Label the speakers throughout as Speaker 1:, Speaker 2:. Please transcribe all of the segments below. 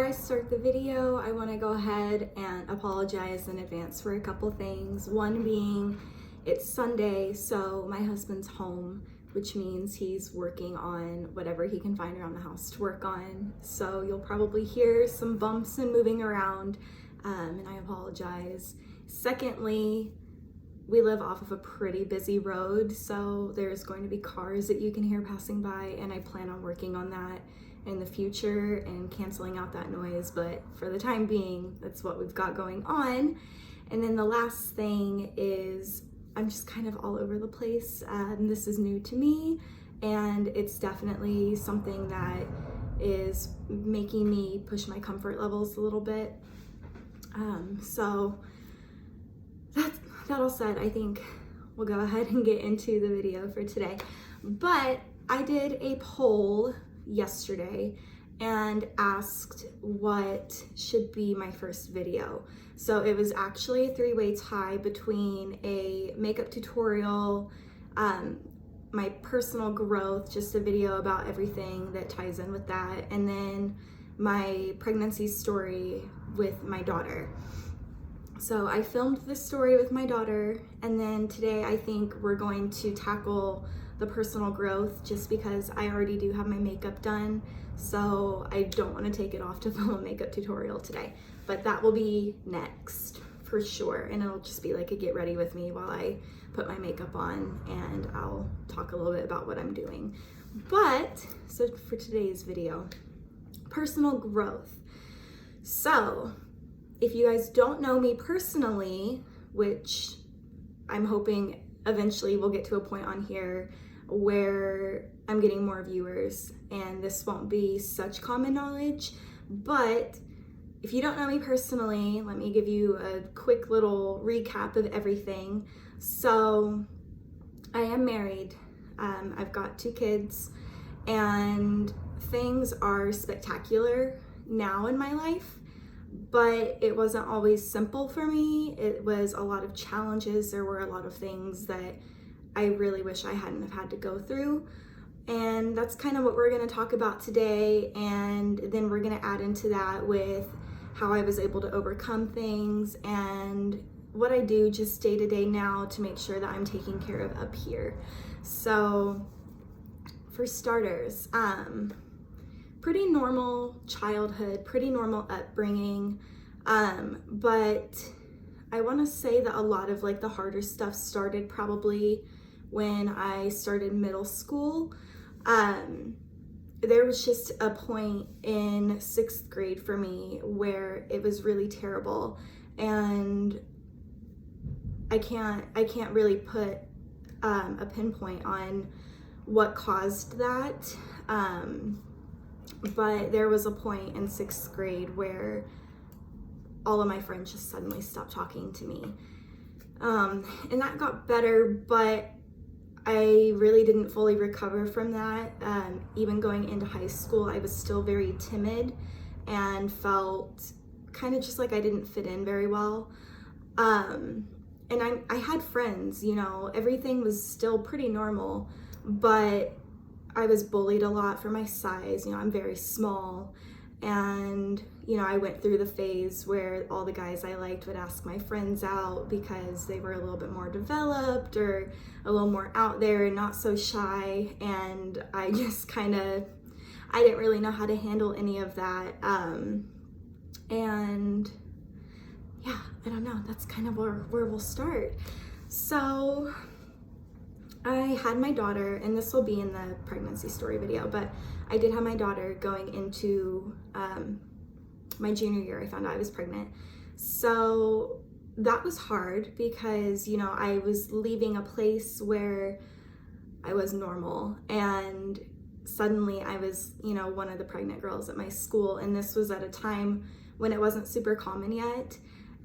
Speaker 1: I start the video, I want to go ahead and apologize in advance for a couple things. One being it's Sunday, so my husband's home, which means he's working on whatever he can find around the house to work on. So you'll probably hear some bumps and moving around, and I apologize. Secondly, we live off of a pretty busy road, so there's going to be cars that you can hear passing by, and I plan on working on that in the future and canceling out that noise, but for the time being, that's what we've got going on. And then the last thing is I'm just kind of all over the place. This is new to me, and it's definitely something that is making me push my comfort levels a little bit. So that all said, I think we'll go ahead and get into the video for today. But I did a poll yesterday and asked what should be my first video. So it was actually a three-way tie between a makeup tutorial, my personal growth, just a video about everything that ties in with that, and then my pregnancy story with my daughter. So I filmed this story with my daughter, and then today I think we're going to tackle the personal growth, just because I already do have my makeup done, so I don't want to take it off to film a makeup tutorial today. But that will be next for sure, and it'll just be like a get ready with me while I put my makeup on, and I'll talk a little bit about what I'm doing. But so for today's video, personal growth. So if you guys don't know me personally, which I'm hoping eventually we'll get to a point on here where I'm getting more viewers and this won't be such common knowledge, but if you don't know me personally, let me give you a quick little recap of everything. So I am married, I've got 2 kids, and things are spectacular now in my life, but it wasn't always simple for me. It was a lot of challenges. There were a lot of things that I really wish I hadn't have had to go through. And that's kind of what we're going to talk about today. And then we're going to add into that with how I was able to overcome things and what I do just day to day now to make sure that I'm taken care of up here. So for starters, pretty normal childhood, pretty normal upbringing, but I want to say that a lot of like the harder stuff started probably when I started middle school. There was just a point in 6th grade for me where it was really terrible, and I can't really put a pinpoint on what caused that. But there was a point in 6th grade where all of my friends just suddenly stopped talking to me. And that got better, but I really didn't fully recover from that. Even going into high school, I was still very timid and felt kind of just like I didn't fit in very well. And I had friends, you know, everything was still pretty normal, but I was bullied a lot for my size. You know, I'm very small, and you know, I went through the phase where all the guys I liked would ask my friends out because they were a little bit more developed or a little more out there and not so shy, and I just I didn't really know how to handle any of that. And yeah, I don't know, that's kind of where we'll start. So I had my daughter, and this will be in the pregnancy story video, but I did have my daughter going into my junior year. I found out I was pregnant. So that was hard because, you know, I was leaving a place where I was normal, and suddenly I was, you know, one of the pregnant girls at my school, and this was at a time when it wasn't super common yet.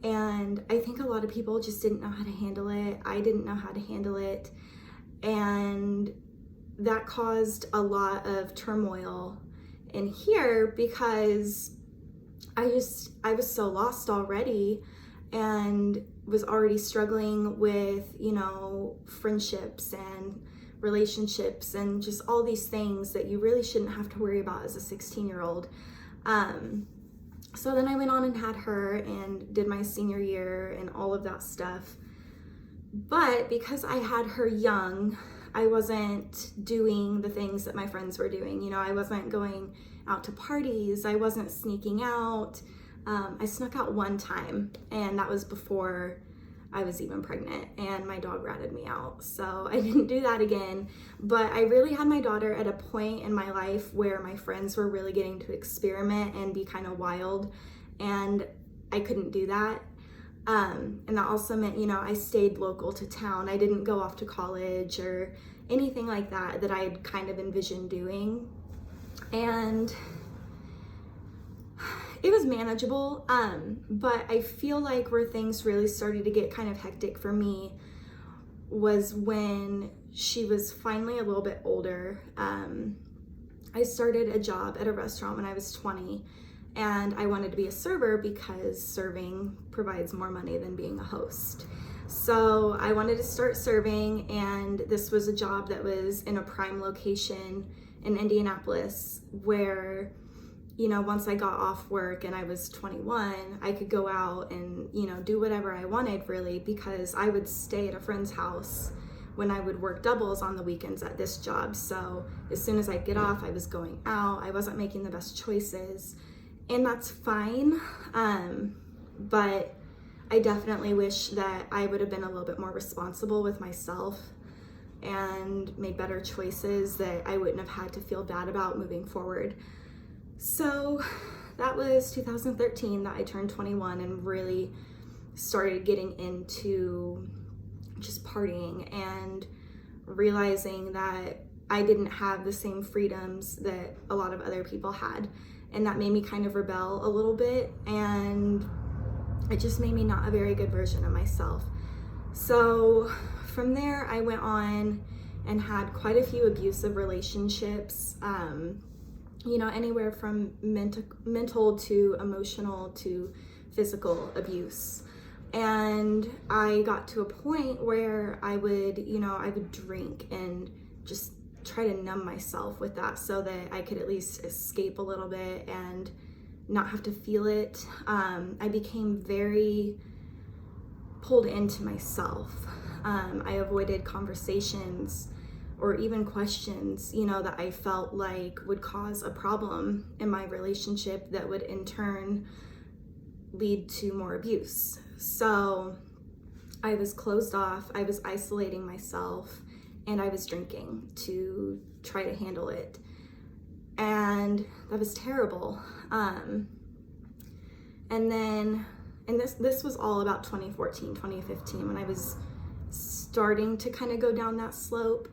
Speaker 1: And I think a lot of people just didn't know how to handle it. I didn't know how to handle it. And that caused a lot of turmoil in here because I was so lost already and was already struggling with, you know, friendships and relationships and just all these things that you really shouldn't have to worry about as a 16-year-old. So then I went on and had her and did my senior year and all of that stuff. But because I had her young, I wasn't doing the things that my friends were doing. You know, I wasn't going out to parties. I wasn't sneaking out. I snuck out one time, and that was before I was even pregnant, and my dog ratted me out. So I didn't do that again. But I really had my daughter at a point in my life where my friends were really getting to experiment and be kind of wild, and I couldn't do that. And that also meant, you know, I stayed local to town. I didn't go off to college or anything like that I had kind of envisioned doing. And it was manageable, but I feel like where things really started to get kind of hectic for me was when she was finally a little bit older. I started a job at a restaurant when I was 20, and I wanted to be a server because serving provides more money than being a host. So I wanted to start serving, and this was a job that was in a prime location in Indianapolis where, you know, once I got off work and I was 21, I could go out and, you know, do whatever I wanted really, because I would stay at a friend's house when I would work doubles on the weekends at this job. So as soon as I'd get off, I was going out. I wasn't making the best choices, and that's fine. But I definitely wish that I would have been a little bit more responsible with myself and made better choices that I wouldn't have had to feel bad about moving forward. So that was 2013 that I turned 21 and really started getting into just partying and realizing that I didn't have the same freedoms that a lot of other people had. And that made me kind of rebel a little bit, and it just made me not a very good version of myself. So from there, I went on and had quite a few abusive relationships, you know, anywhere from mental to emotional to physical abuse. And I got to a point where I would drink and just try to numb myself with that so that I could at least escape a little bit and not have to feel it. I became very pulled into myself. I avoided conversations or even questions, you know, that I felt like would cause a problem in my relationship that would in turn lead to more abuse. So I was closed off, I was isolating myself, and I was drinking to try to handle it. And that was terrible. And this was all about 2014, 2015, when I was starting to kind of go down that slope.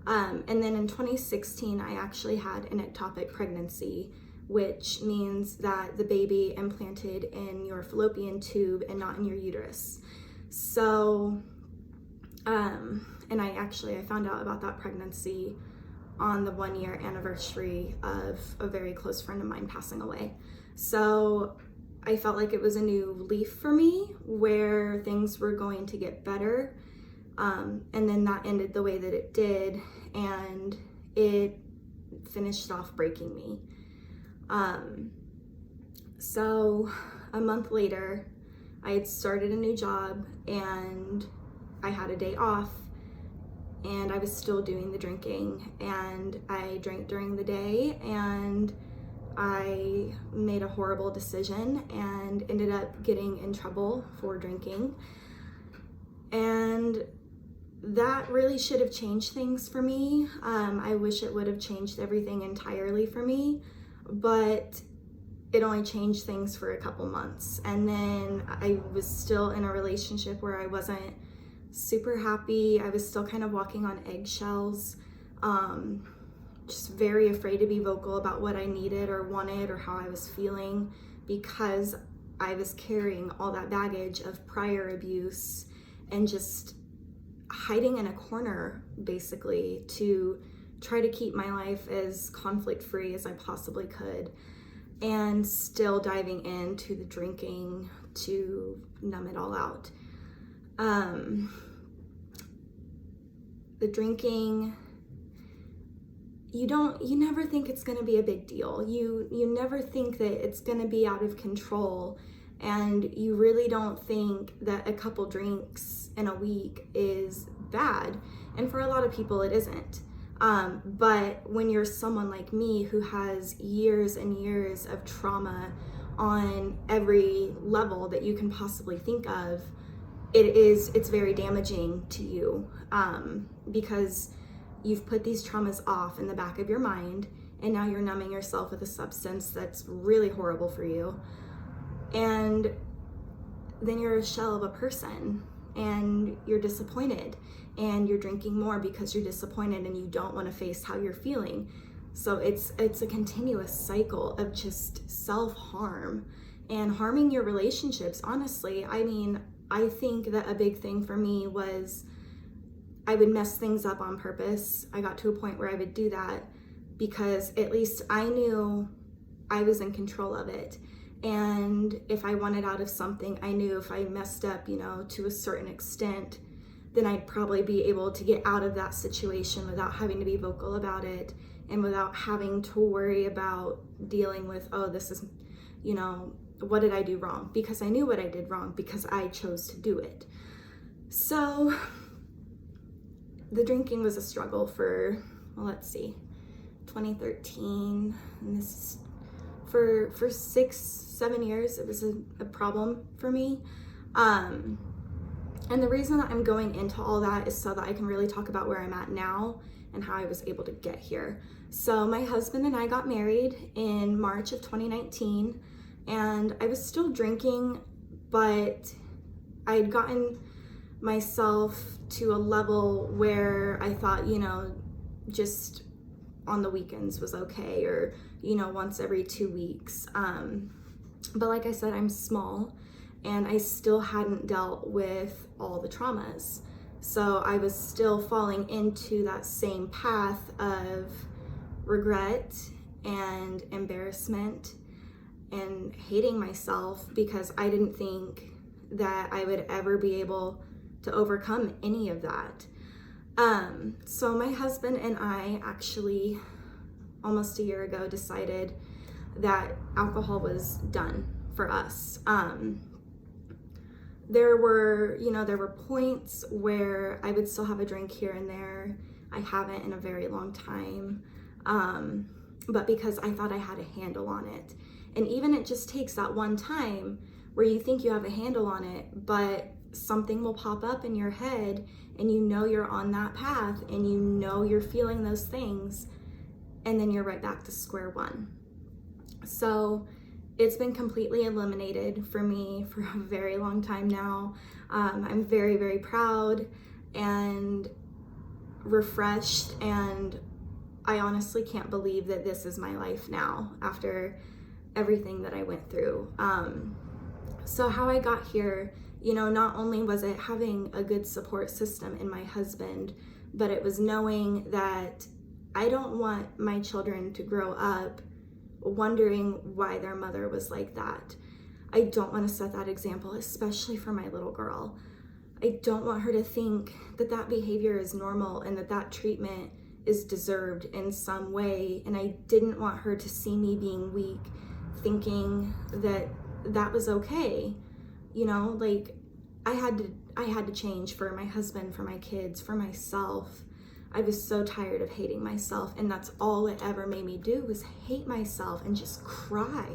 Speaker 1: And then in 2016, I actually had an ectopic pregnancy, which means that the baby implanted in your fallopian tube and not in your uterus. So, and I found out about that pregnancy on the 1-year anniversary of a very close friend of mine passing away. So I felt like it was a new leaf for me where things were going to get better. And then that ended the way that it did, and it finished off breaking me. So a month later, I had started a new job and I had a day off, and I was still doing the drinking, and I drank during the day, and I made a horrible decision and ended up getting in trouble for drinking. And that really should have changed things for me. I wish it would have changed everything entirely for me, but it only changed things for a couple months. And then I was still in a relationship where I wasn't super happy. I was still kind of walking on eggshells, just very afraid to be vocal about what I needed or wanted or how I was feeling, because I was carrying all that baggage of prior abuse and just hiding in a corner basically to try to keep my life as conflict-free as I possibly could, and still diving into the drinking to numb it all out. The drinking you never think it's going to be a big deal. You never think that it's going to be out of control, and you really don't think that a couple drinks in a week is bad. And for a lot of people it isn't. But when you're someone like me who has years and years of trauma on every level that you can possibly think of, it's very damaging to you, because you've put these traumas off in the back of your mind, and now you're numbing yourself with a substance that's really horrible for you. And then you're a shell of a person, and you're disappointed, and you're drinking more because you're disappointed and you don't want to face how you're feeling. So it's a continuous cycle of just self-harm and harming your relationships. Honestly, I mean, I think that a big thing for me was I would mess things up on purpose. I got to a point where I would do that because at least I knew I was in control of it. And if I wanted out of something, I knew if I messed up, to a certain extent, then I'd probably be able to get out of that situation without having to be vocal about it and without having to worry about dealing with, oh, this is, what did I do wrong? Because I knew what I did wrong because I chose to do it. So the drinking was a struggle for, 2013, and this is for 6-7 years. It was a problem for me. And the reason that I'm going into all that is so that I can really talk about where I'm at now and how I was able to get here. So my husband and I got married in March of 2019, and I was still drinking, but I had gotten myself to a level where I thought, just on the weekends was okay, or, once every 2 weeks. But like I said, I'm small, and I still hadn't dealt with all the traumas. So I was still falling into that same path of regret and embarrassment and hating myself because I didn't think that I would ever be able to overcome any of that. So my husband and I actually almost a year ago decided that alcohol was done for us. There were points where I would still have a drink here and there. I haven't in a very long time. But because I thought I had a handle on it. And even it just takes that one time where you think you have a handle on it, but something will pop up in your head and you're on that path and you're feeling those things, and then you're right back to square one. So it's been completely eliminated for me for a very long time now. I'm very, very proud and refreshed, and I honestly can't believe that this is my life now after everything that I went through. So how I got here, not only was it having a good support system in my husband, but it was knowing that I don't want my children to grow up wondering why their mother was like that. I don't want to set that example, especially for my little girl. I don't want her to think that behavior is normal and that treatment is deserved in some way. And I didn't want her to see me being weak, thinking that was okay. I had to change for my husband, for my kids, for myself. I was so tired of hating myself, and that's all it ever made me do was hate myself and just cry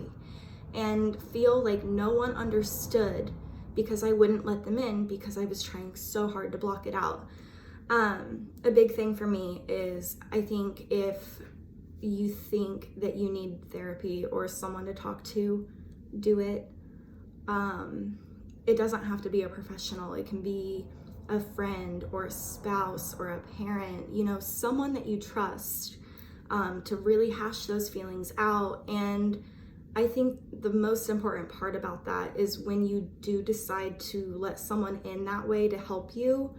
Speaker 1: and feel like no one understood because I wouldn't let them in because I was trying so hard to block it out. A big thing for me is I think if you think that you need therapy or someone to talk to, do it. It doesn't have to be a professional. It can be a friend or a spouse or a parent, someone that you trust, to really hash those feelings out. And I think the most important part about that is when you do decide to let someone in that way to help you,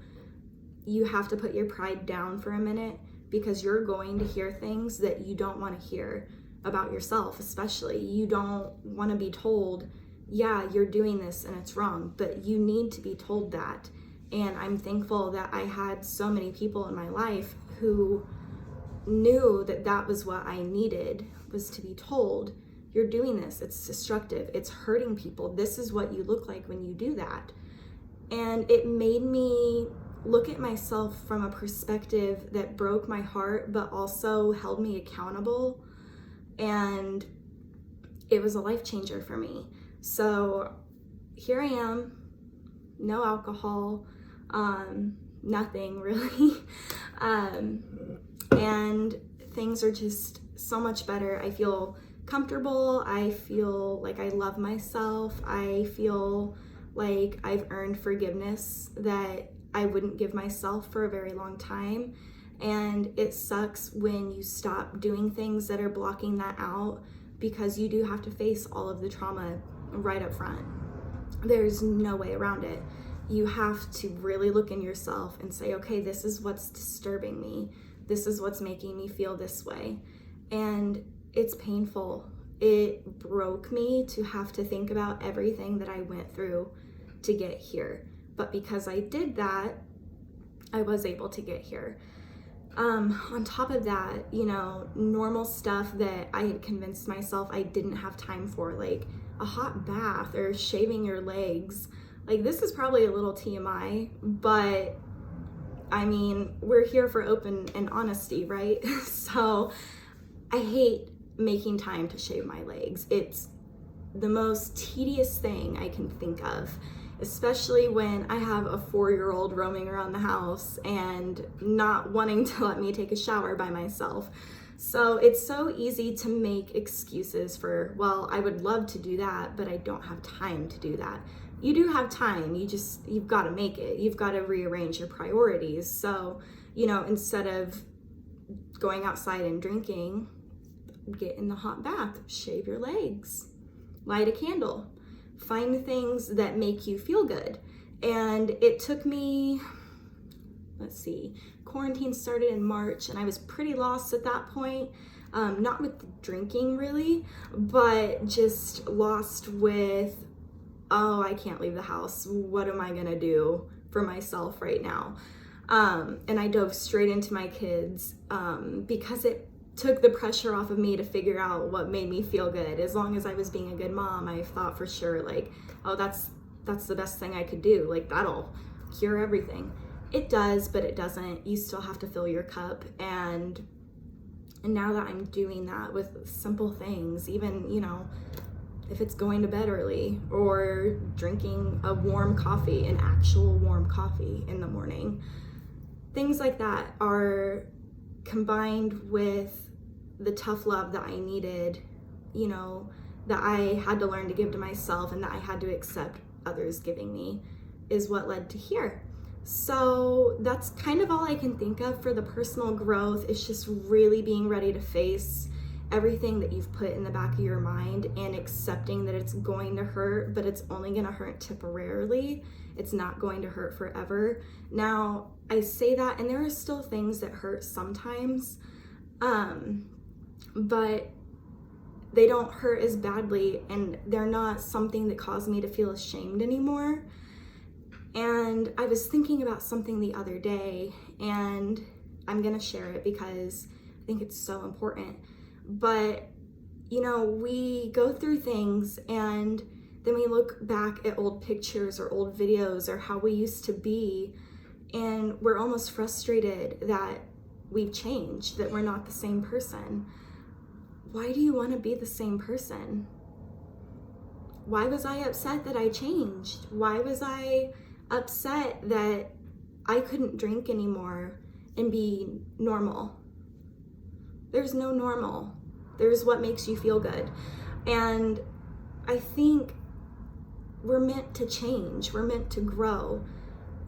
Speaker 1: you have to put your pride down for a minute, because you're going to hear things that you don't want to hear about yourself. Especially, you don't want to be told, yeah, you're doing this and it's wrong, but you need to be told that. And I'm thankful that I had so many people in my life who knew that that was what I needed, was to be told, you're doing this, it's destructive, it's hurting people, this is what you look like when you do that. And it made me look at myself from a perspective that broke my heart, but also held me accountable. And it was a life changer for me. So here I am, no alcohol, nothing really. And things are just so much better. I feel comfortable. I feel like I love myself. I feel like I've earned forgiveness that I wouldn't give myself for a very long time. And it sucks when you stop doing things that are blocking that out, because you do have to face all of the trauma right up front. There's no way around it. You have to really look in yourself and say, okay, this is what's disturbing me. This is what's making me feel this way. And it's painful. It broke me to have to think about everything that I went through to get here. But because I did that, I was able to get here. On top of that, you know, normal stuff that I had convinced myself I didn't have time for, like a hot bath or shaving your legs. Like, this is probably a little TMI, but I mean, we're here for open and honesty, right? So I hate making time to shave my legs. It's the most tedious thing I can think of, especially when I have a 4-year-old roaming around the house and not wanting to let me take a shower by myself. So it's so easy to make excuses for, well, I would love to do that, but I don't have time to do that. You do have time, you've got to make it. You've got to rearrange your priorities. So, you know, instead of going outside and drinking, get in the hot bath, shave your legs, light a candle, find things that make you feel good. And it took me, let's see, quarantine started in March and I was pretty lost at that point. Not with drinking really, but just lost with, oh, I can't leave the house. What am I gonna do for myself right now? And I dove straight into my kids because it took the pressure off of me to figure out what made me feel good. As long as I was being a good mom, I thought for sure, like, oh, that's the best thing I could do. Like, that'll cure everything. It does, but it doesn't. You still have to fill your cup. And now that I'm doing that with simple things, even, you know, if it's going to bed early or drinking a warm coffee, an actual warm coffee in the morning, things like that are combined with the tough love that I needed, you know, that I had to learn to give to myself and that I had to accept others giving me, is what led to here. So that's kind of all I can think of for the personal growth. It's just really being ready to face everything that you've put in the back of your mind and accepting that it's going to hurt, but it's only going to hurt temporarily. It's not going to hurt forever. Now, I say that, and there are still things that hurt sometimes, but they don't hurt as badly, and they're not something that caused me to feel ashamed anymore. And I was thinking about something the other day, and I'm gonna share it because I think it's so important. But, you know, we go through things and then we look back at old pictures or old videos or how we used to be, and we're almost frustrated that we've changed, that we're not the same person. Why do you want to be the same person? Why was I upset that I changed? Why was I upset that I couldn't drink anymore and be normal? There's no normal. There's what makes you feel good. And I think we're meant to change. We're meant to grow.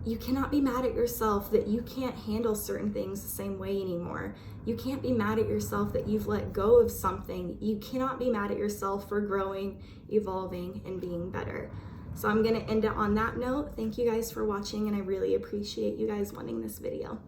Speaker 1: You cannot be mad at yourself that you can't handle certain things the same way anymore. You can't be mad at yourself that you've let go of something. You cannot be mad at yourself for growing, evolving, and being better. So I'm gonna end it on that note. Thank you guys for watching, and I really appreciate you guys wanting this video.